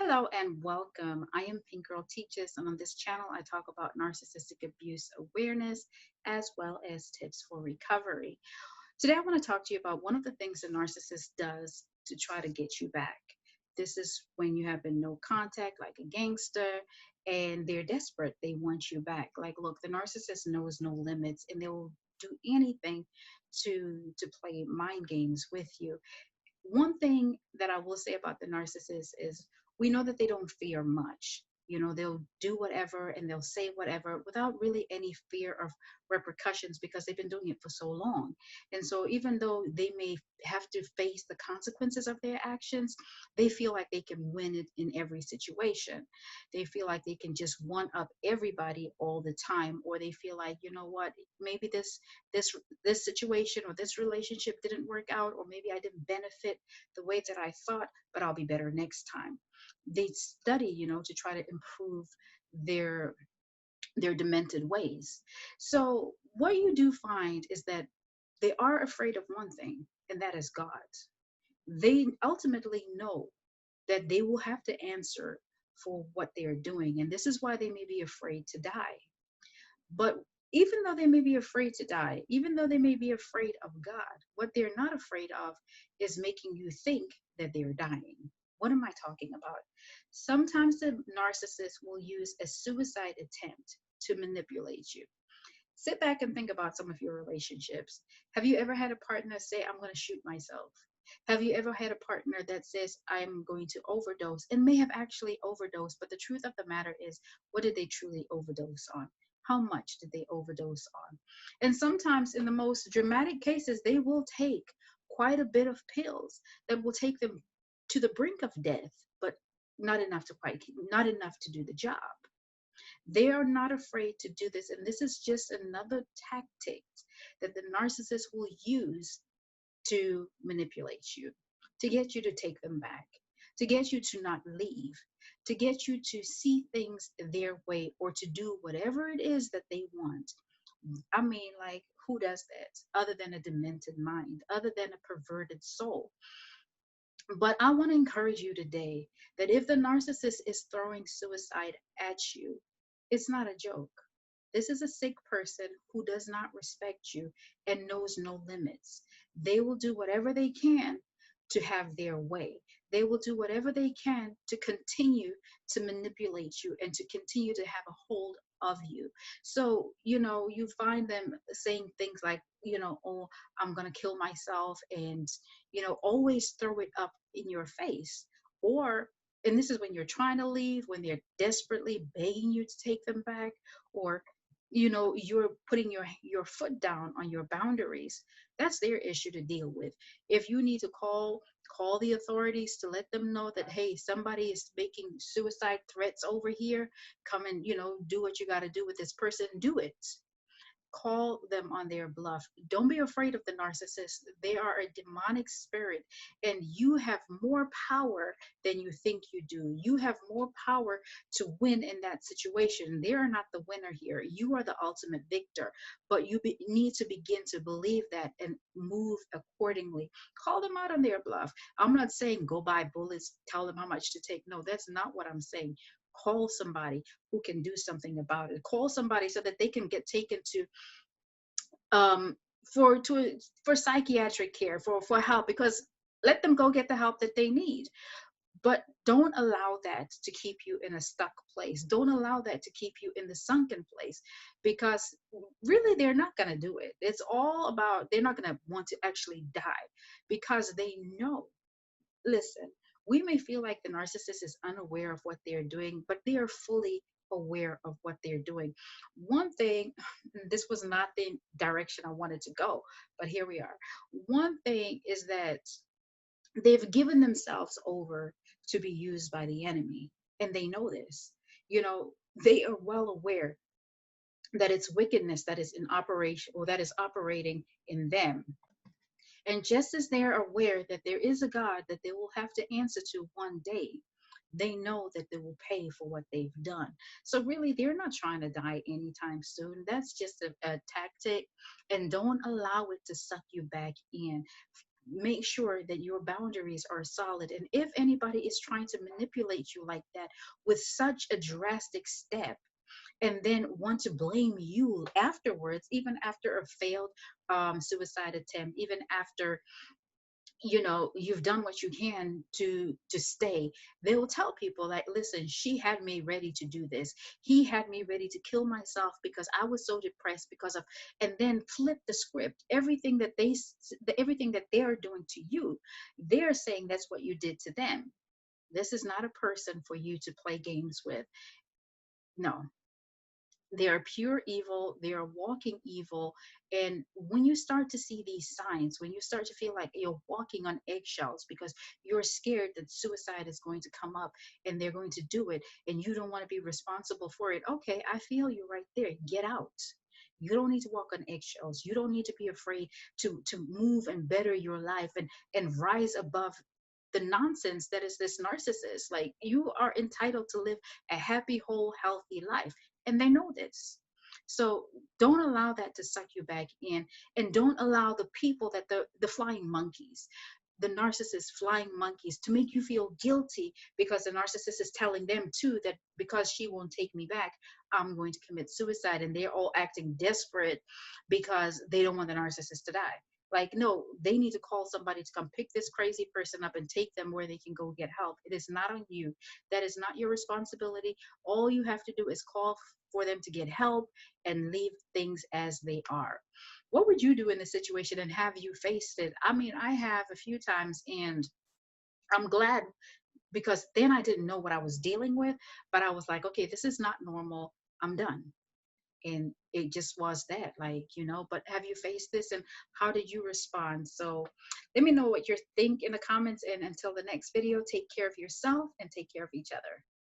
Hello and welcome. I am Pink Girl Teaches, and on this channel, I talk about narcissistic abuse awareness as well as tips for recovery. Today, I want to talk to you about one of the things a narcissist does to try to get you back. This is when you have been no contact, like a gangster, and they're desperate. They want you back. Like, look, the narcissist knows no limits, and they will do anything to play mind games with you. One thing that I will say about the narcissist is we know that they don't fear much. They'll do whatever and they'll say whatever without really any fear of repercussions because they've been doing it for so long. And so, even though they may have to face the consequences of their actions, they feel like they can win it in every situation. They feel like they can just one up everybody all the time, or they feel like, you know what, maybe this this situation or this relationship didn't work out, or maybe I didn't benefit the way that I thought, but I'll be better next time. They study, to try to improve their their demented ways. So what you do find is that they are afraid of one thing, and that is God. They ultimately know that they will have to answer for what they are doing, and this is why they may be afraid to die. But even though they may be afraid to die, even though they may be afraid of God, what they're not afraid of is making you think that they're dying. What am I talking about? Sometimes the narcissist will use a suicide attempt to manipulate you. Sit back and think about some of your relationships. Have you ever had a partner say, I'm going to shoot myself? Have you ever had a partner that says, I'm going to overdose, and may have actually overdosed, but the truth of the matter is, what did they truly overdose on? How much did they overdose on? And sometimes, in the most dramatic cases, they will take quite a bit of pills that will take them to the brink of death, but not enough to do the job. They are not afraid to do this. And this is just another tactic that the narcissist will use to manipulate you, to get you to take them back, to get you to not leave, to get you to see things their way or to do whatever it is that they want. I mean, like, who does that other than a demented mind, other than a perverted soul? But I want to encourage you today that if the narcissist is throwing suicide at you, it's not a joke. This is a sick person who does not respect you and knows no limits. They will do whatever they can to have their way. They will do whatever they can to continue to manipulate you and to continue to have a hold of you. So, you find them saying things like, oh, I'm going to kill myself, and, always throw it up in your face. Or, and this is when you're trying to leave, when they're desperately begging you to take them back, or you're putting your foot down on your boundaries. That's their issue to deal with. If you need to call the authorities to let them know that, hey, somebody is making suicide threats over here, come and do what you got to do with this person, do it. Call them on their bluff. Don't be afraid of the narcissist. They are a demonic spirit, and you have more power than you think you do. You have more power to win in that situation. They are not the winner here. You are the ultimate victor, but need to begin to believe that and move accordingly. Call them out on their bluff. I'm not saying go buy bullets, tell them how much to take. No, that's not what I'm saying. Call somebody who can do something about it. Call somebody so that they can get taken to um, for psychiatric care, for help, because let them go get the help that they need. But don't allow that to keep you in a stuck place. Don't allow that to keep you in the sunken place, because really they're not going to do it. It's all about, they're not going to want to actually die because they know. Listen, we may feel like the narcissist is unaware of what they're doing, but they are fully aware of what they're doing. One thing, this was not the direction I wanted to go, but here we are. One thing is that they've given themselves over to be used by the enemy, and they know this. They are well aware that it's wickedness that is in operation, or that is operating in them. And just as they are aware that there is a God that they will have to answer to one day, they know that they will pay for what they've done. So really, they're not trying to die anytime soon. That's just a tactic. And don't allow it to suck you back in. make sure that your boundaries are solid. And if anybody is trying to manipulate you like that with such a drastic step, and then want to blame you afterwards, even after a failed suicide attempt, even after you've done what you can to stay, they will tell people like, listen, she had me ready to do this, he had me ready to kill myself because I was so depressed because of, and then flip the script. Everything that everything that they are doing to you, they're saying that's what you did to them. This is not a person for you to play games with. No, they are pure evil, they are walking evil. And when you start to see these signs, when you start to feel like you're walking on eggshells because you're scared that suicide is going to come up and they're going to do it and you don't want to be responsible for it, okay, I feel you right there. Get out. You don't need to walk on eggshells. You don't need to be afraid to move and better your life and rise above the nonsense that is this narcissist. Like, you are entitled to live a happy, whole, healthy life, and they know this. So don't allow that to suck you back in, and don't allow the people that the flying monkeys, the narcissist flying monkeys, to make you feel guilty because the narcissist is telling them too that because she won't take me back, I'm going to commit suicide, and they're all acting desperate because they don't want the narcissist to die. Like, no, they need to call somebody to come pick this crazy person up and take them where they can go get help. It is not on you. That is not your responsibility. All you have to do is call for them to get help and leave things as they are. What would you do in this situation, and have you faced it? I mean, I have a few times, and I'm glad, because then I didn't know what I was dealing with, but I was like, okay, this is not normal. I'm done. And it just was that, like, but have you faced this, and how did you respond? So let me know what you think in the comments, and until the next video, take care of yourself and take care of each other.